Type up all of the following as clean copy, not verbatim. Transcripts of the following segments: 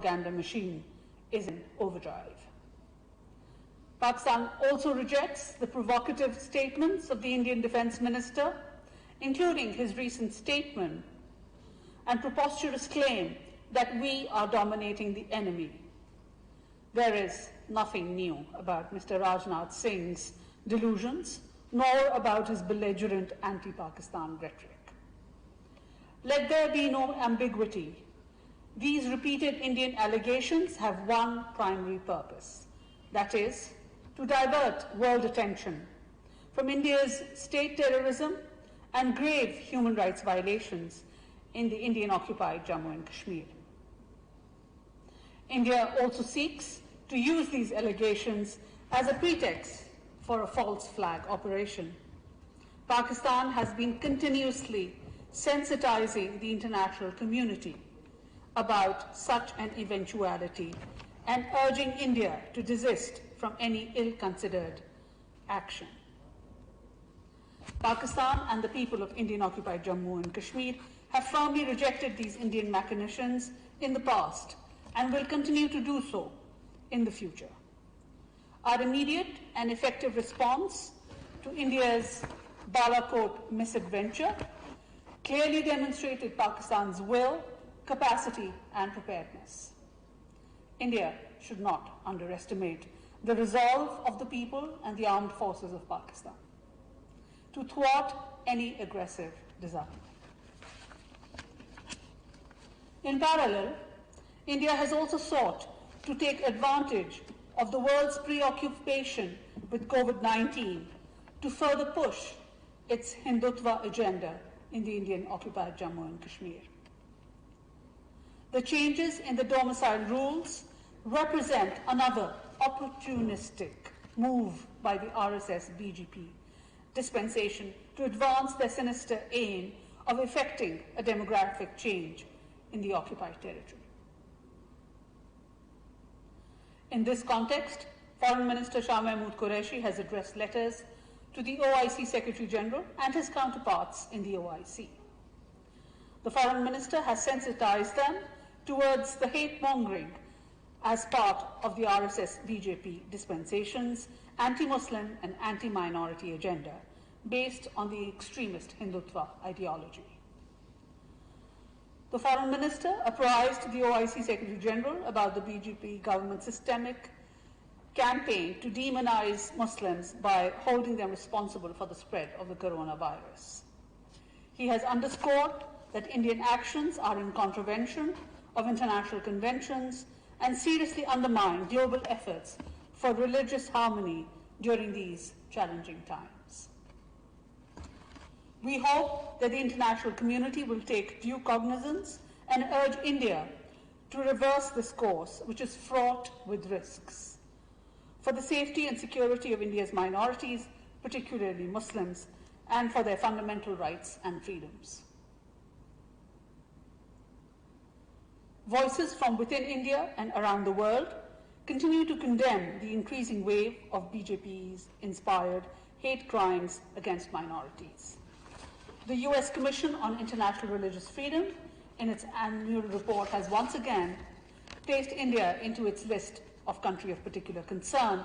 propaganda machine is in overdrive. Pakistan also rejects the provocative statements of the Indian Defence Minister, including his recent statement and preposterous claim that we are dominating the enemy. There is nothing new about Mr. Rajnath Singh's delusions, nor about his belligerent anti-Pakistan rhetoric. Let there be no ambiguity. These repeated Indian allegations have one primary purpose, that is, to divert world attention from India's state terrorism and grave human rights violations in the Indian-occupied Jammu and Kashmir. India also seeks to use these allegations as a pretext for a false flag operation. Pakistan has been continuously sensitizing the international community about such an eventuality and urging India to desist from any ill-considered action. Pakistan and the people of Indian-occupied Jammu and Kashmir have firmly rejected these Indian machinations in the past and will continue to do so in the future. Our immediate and effective response to India's Balakot misadventure clearly demonstrated Pakistan's will, capacity, and preparedness. India should not underestimate the resolve of the people and the armed forces of Pakistan to thwart any aggressive design. In parallel, India has also sought to take advantage of the world's preoccupation with COVID-19 to further push its Hindutva agenda in the Indian-occupied Jammu and Kashmir. The changes in the domicile rules represent another opportunistic move by the RSS-BJP dispensation to advance their sinister aim of effecting a demographic change in the occupied territory. In this context, Foreign Minister Shah Mahmood Qureshi has addressed letters to the OIC Secretary General and his counterparts in the OIC. The Foreign Minister has sensitized them towards the hate-mongering as part of the RSS-BJP dispensation's anti-Muslim and anti-minority agenda based on the extremist Hindutva ideology. The Foreign Minister apprised the OIC Secretary General about the BJP government's systemic campaign to demonize Muslims by holding them responsible for the spread of the coronavirus. He has underscored that Indian actions are in contravention of international conventions and seriously undermine global efforts for religious harmony during these challenging times. We hope that the international community will take due cognizance and urge India to reverse this course, which is fraught with risks, for the safety and security of India's minorities, particularly Muslims, and for their fundamental rights and freedoms. Voices from within India and around the world continue to condemn the increasing wave of BJP's inspired hate crimes against minorities. The US Commission on International Religious Freedom, in its annual report, has once again placed India into its list of countries of particular concern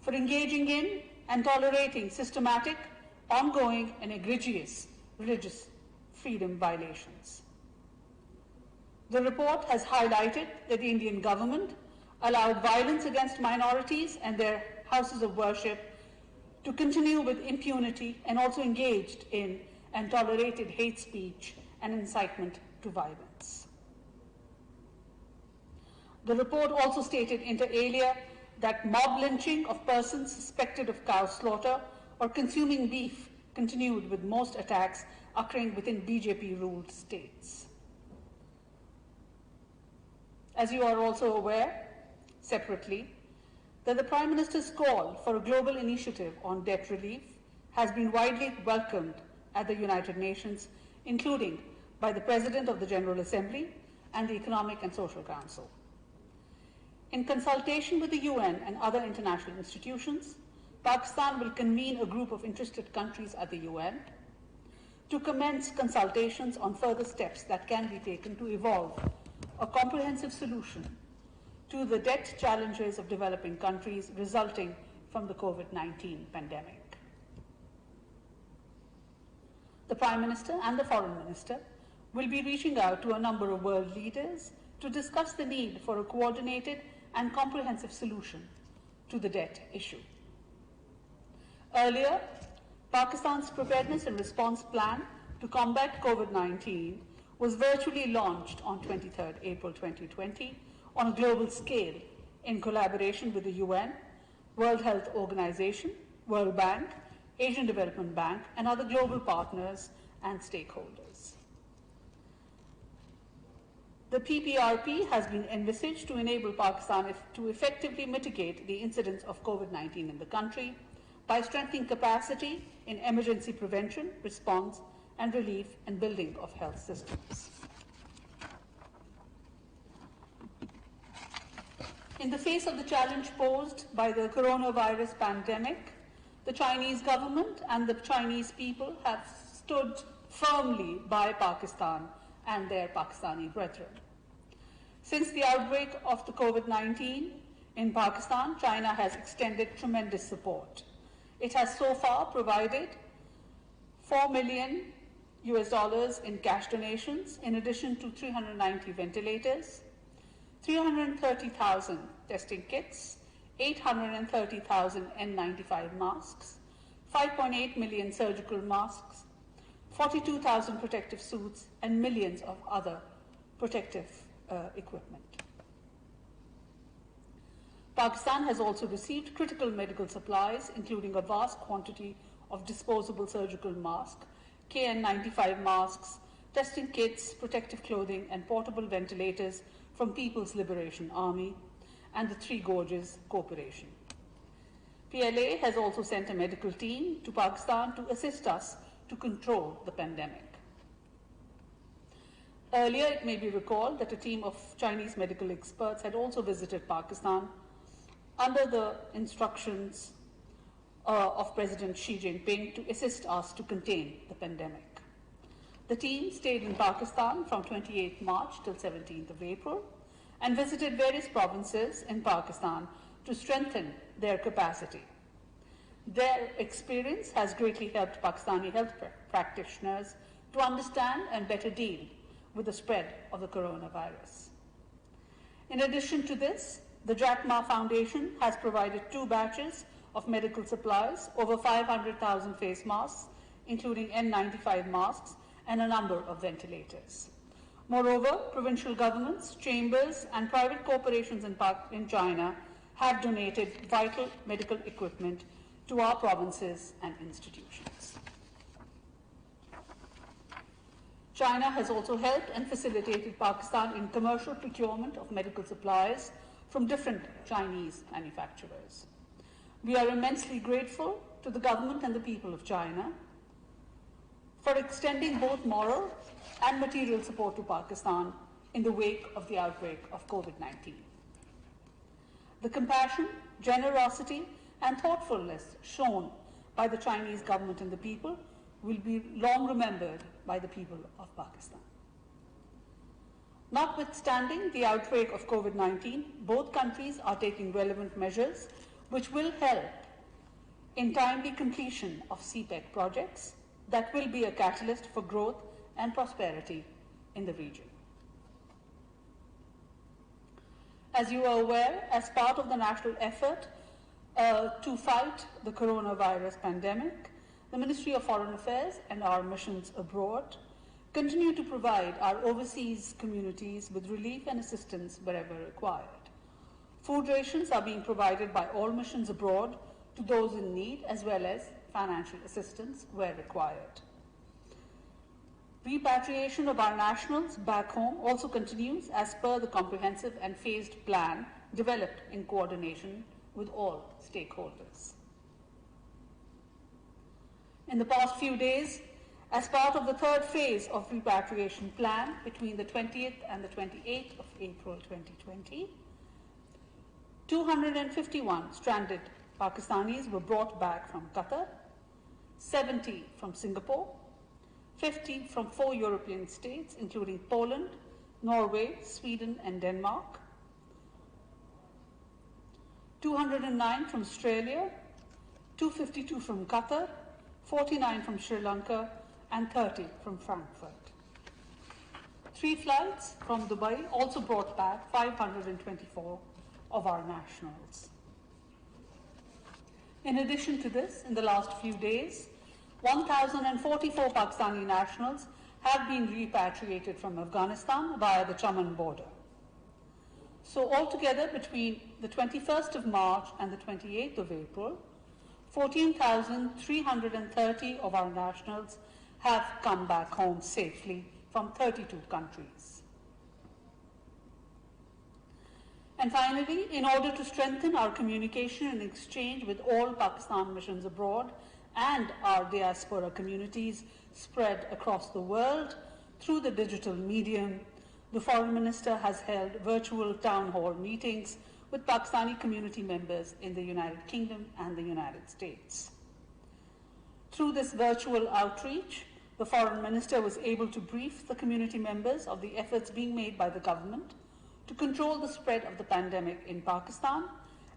for engaging in and tolerating systematic, ongoing, and egregious religious freedom violations. The report has highlighted that the Indian government allowed violence against minorities and their houses of worship to continue with impunity and also engaged in and tolerated hate speech and incitement to violence. The report also stated inter alia that mob lynching of persons suspected of cow slaughter or consuming beef continued, with most attacks occurring within BJP-ruled states. As you are also aware, separately, that the Prime Minister's call for a global initiative on debt relief has been widely welcomed at the United Nations, including by the President of the General Assembly and the Economic and Social Council. In consultation with the UN and other international institutions, Pakistan will convene a group of interested countries at the UN to commence consultations on further steps that can be taken to evolve a comprehensive solution to the debt challenges of developing countries resulting from the COVID-19 pandemic. The Prime Minister and the Foreign Minister will be reaching out to a number of world leaders to discuss the need for a coordinated and comprehensive solution to the debt issue. Earlier, Pakistan's preparedness and response plan to combat COVID-19 was virtually launched on 23rd April 2020 on a global scale in collaboration with the UN, World Health Organization, World Bank, Asian Development Bank, and other global partners and stakeholders. The PPRP has been envisaged to enable Pakistan to effectively mitigate the incidence of COVID-19 in the country by strengthening capacity in emergency prevention, response, and relief and building of health systems. In the face of the challenge posed by the coronavirus pandemic, the Chinese government and the Chinese people have stood firmly by Pakistan and their Pakistani brethren. Since the outbreak of the COVID-19 in Pakistan, China has extended tremendous support. It has so far provided $4 million in cash donations, in addition to 390 ventilators, 330,000 testing kits, 830,000 N95 masks, 5.8 million surgical masks, 42,000 protective suits, and millions of other protective equipment. Pakistan has also received critical medical supplies, including a vast quantity of disposable surgical masks, KN95 masks, testing kits, protective clothing, and portable ventilators from People's Liberation Army and the Three Gorges Corporation. PLA has also sent a medical team to Pakistan to assist us to control the pandemic. Earlier, it may be recalled that a team of Chinese medical experts had also visited Pakistan under the instructions of President Xi Jinping to assist us to contain the pandemic. The team stayed in Pakistan from 28th March till 17th of April and visited various provinces in Pakistan to strengthen their capacity. Their experience has greatly helped Pakistani health practitioners to understand and better deal with the spread of the coronavirus. In addition to this, the Jack Ma Foundation has provided 2 batches of medical supplies, over 500,000 face masks, including N95 masks, and a number of ventilators. Moreover, provincial governments, chambers, and private corporations in China have donated vital medical equipment to our provinces and institutions. China has also helped and facilitated Pakistan in commercial procurement of medical supplies from different Chinese manufacturers. We are immensely grateful to the government and the people of China for extending both moral and material support to Pakistan in the wake of the outbreak of COVID-19. The compassion, generosity, and thoughtfulness shown by the Chinese government and the people will be long remembered by the people of Pakistan. Notwithstanding the outbreak of COVID-19, both countries are taking relevant measures which will help in timely completion of CPEC projects that will be a catalyst for growth and prosperity in the region. As you are aware, as part of the national effort to fight the coronavirus pandemic, the Ministry of Foreign Affairs and our missions abroad continue to provide our overseas communities with relief and assistance wherever required. Food rations are being provided by all missions abroad to those in need, as well as financial assistance where required. Repatriation of our nationals back home also continues as per the comprehensive and phased plan developed in coordination with all stakeholders. In the past few days, as part of the 3rd phase of repatriation plan between the 20th and the 28th of April 2020, 251 stranded Pakistanis were brought back from Qatar, 70 from Singapore, 50 from 4 European states, including Poland, Norway, Sweden, and Denmark, 209 from Australia, 252 from Qatar, 49 from Sri Lanka, and 30 from Frankfurt. 3 flights from Dubai also brought back 524 of our nationals. In addition to this, in the last few days, 1,044 Pakistani nationals have been repatriated from Afghanistan via the Chaman border. So altogether, between the 21st of March and the 28th of April, 14,330 of our nationals have come back home safely from 32 countries. And finally, in order to strengthen our communication and exchange with all Pakistan missions abroad and our diaspora communities spread across the world through the digital medium, the Foreign Minister has held virtual town hall meetings with Pakistani community members in the United Kingdom and the United States. Through this virtual outreach, the Foreign Minister was able to brief the community members of the efforts being made by the government to control the spread of the pandemic in Pakistan,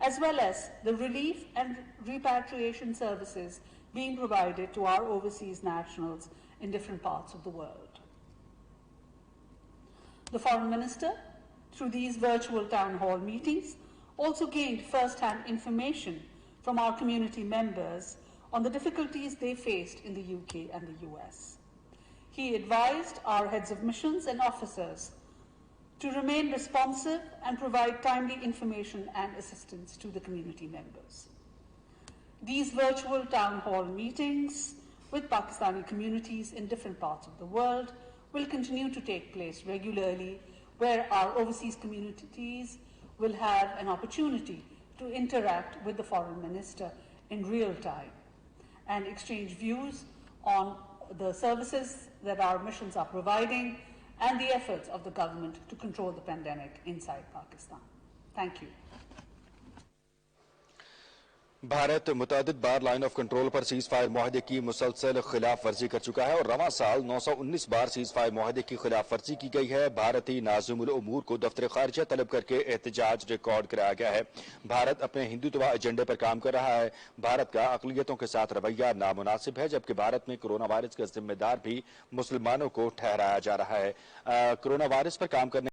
as well as the relief and repatriation services being provided to our overseas nationals in different parts of the world. The Foreign Minister, through these virtual town hall meetings, also gained first-hand information from our community members on the difficulties they faced in the UK and the US. He advised our heads of missions and officers to remain responsive and provide timely information and assistance to the community members. These virtual town hall meetings with Pakistani communities in different parts of the world will continue to take place regularly, where our overseas communities will have an opportunity to interact with the Foreign Minister in real time and exchange views on the services that our missions are providing and the efforts of the government to control the pandemic inside Pakistan. Thank you. Bharat मुतअद्दिद बार line of control पर cease fire मुआहदे की मुसलसल खिलाफ वर्जी कर चुका है और रवां साल 919 बार सीज फायर मुआहदे की खिलाफ वर्जी की गई है। भारतीय नाज़िमुल उमूर को दफ्तर खारिजा तलब करके एहतजाज रिकॉर्ड कराया गया है। भारत अपने हिंदुत्व एजेंडे पर काम कर रहा है। भारत का अक़लियतों के साथ रवैया नामुनासिब है, जबकि भारत में कोरोना वायरस का जिम्मेदार भी मुसलमानों को ठहराया जा रहा है। कोरोना वायरस पर काम करने